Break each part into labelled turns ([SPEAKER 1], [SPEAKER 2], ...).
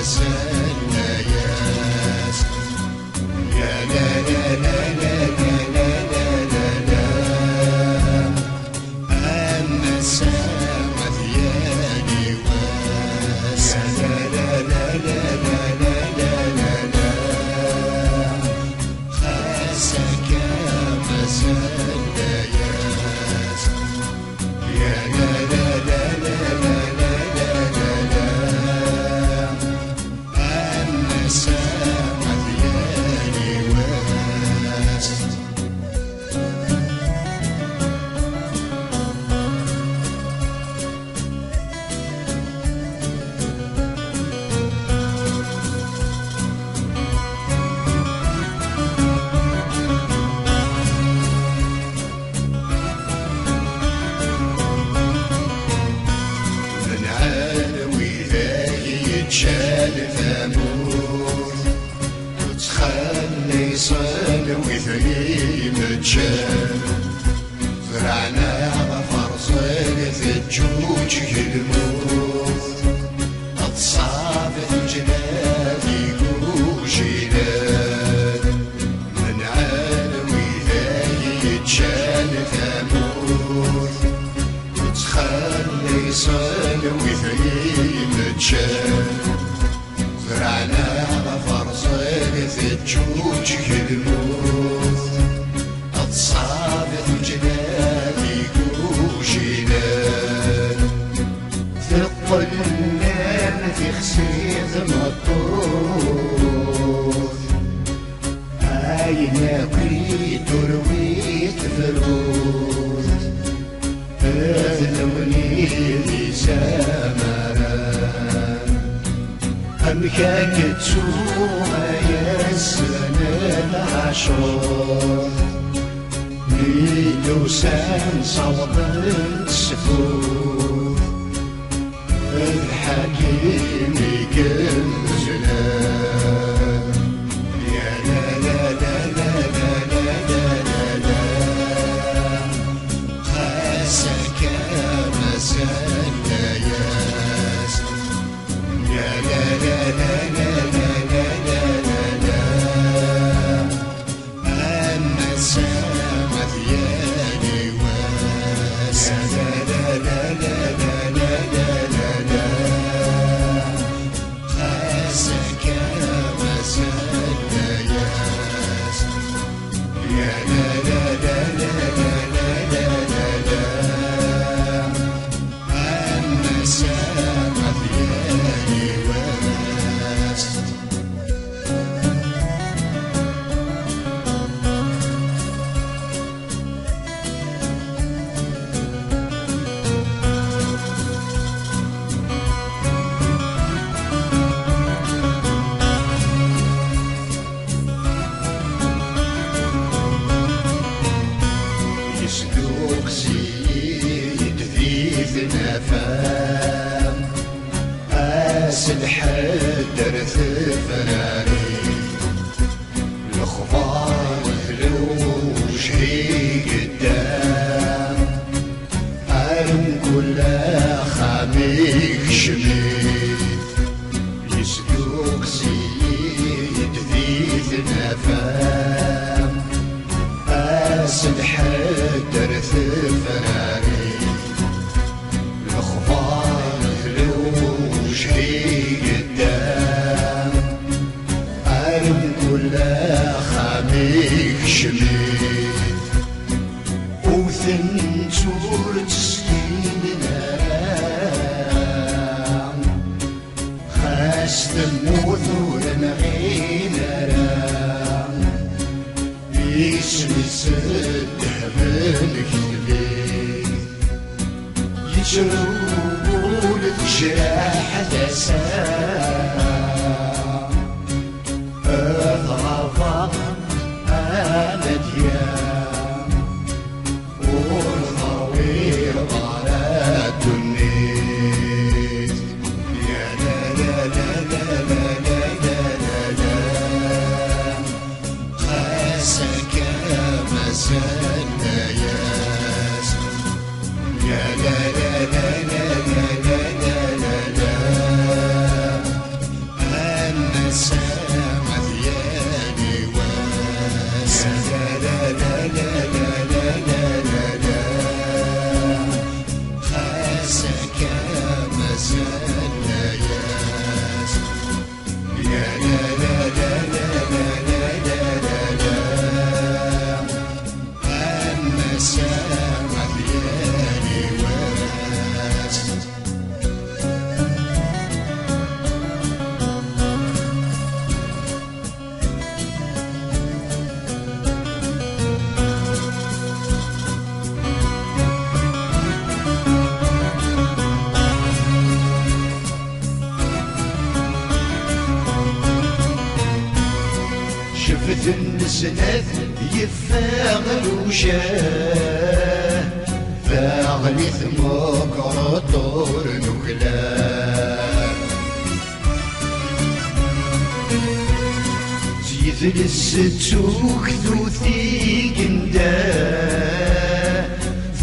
[SPEAKER 1] مسلنا ياس يا لا لا لا لا لا لا لا لا أما السما ثياني واس يا لا لا لا لا لا لا لا لا خاسك مسلنا ياس يا لا لا لا لا لا لا لا لا أما السما ثياني واس يتشال ثمود وتخلي صلوي ثري متشال زرعنا فرصل ثجوج الموت اتصاب الجنادي وجلال من علوي ذاي يتشال ثمود وتخلي صلوي ثري متشال زرعنا فرصل ثجوج الموت اتصابت جنادي وجلال ثق النار في خسيت مطوف هاينا كريت ورويت فروت اذنوني لي سامران أمكاك تسوما يسن العشر ميدوسان صوت السفوف الحكيم كالزلال يا لا لا لا لا لا لا لا لا خاسك مسلنا ياس يا لا لا لا لا لا لا لا لا أما السما ثياني واس يا لا لا لا لا لا لا لا خاسك مسلنا ياس يا لا لا لا لا لا لا لا أما السما ثياني واس يسلوك سيد ذيث نفام أسد حدر ثفراري الأخبار مثلوش هي قدام أرم كل خاميك شميت يسلوك سيد ذيث نفام أسد حدر ثفراري الأخبار مثلوش هي قدام أرم كل خاميك شميت وثنتور تسكين نرام خاس تموت ورنغين نرام اسمي سده بالكلي يجربوا لك جراح دسام اضرب انا ديام والخوي غارات النيت يا لا لا لا لا لا لا لا لا خاسك مسلنا ياس يا لا لا لا لا لا لا لا لا شفت النسنات يفاغ الوشاه فاغلي ثموك رطور نكلاه زيد للستوك ثوثي قندا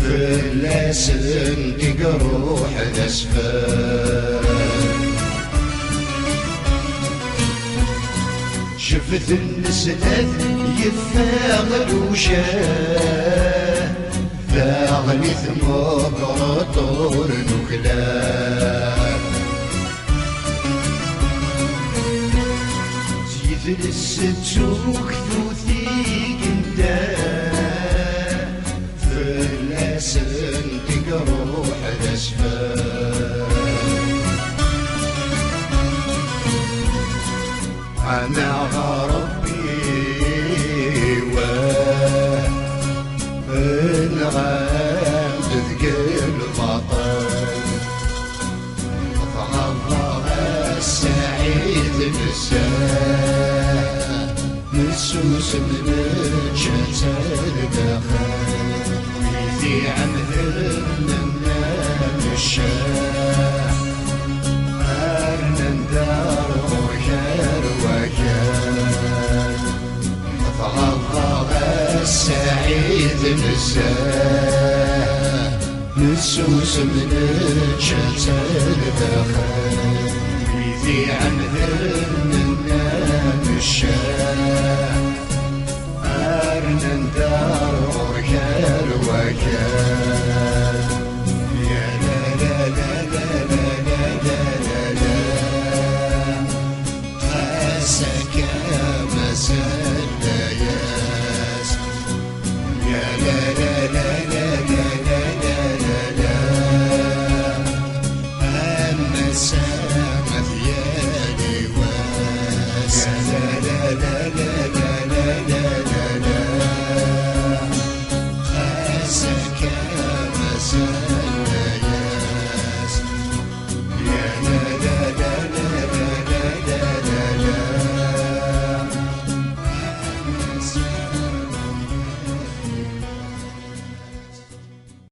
[SPEAKER 1] فلاسن تقروح الاسفل شفت النسنات يفاغ الوشاه فاغلي ثموك رطور نكلاه الستوك ثوثي قندا فلاسن تقروح الاسفل انا غربي من غام تثقل بطل فغضب السعيد مساه مسوس من الجسد دخل ويذي عمثل من الشاه أرنن دار وكر وكر فغضب السعيد مساه مسوس من الجسد دخل ويذي عمثل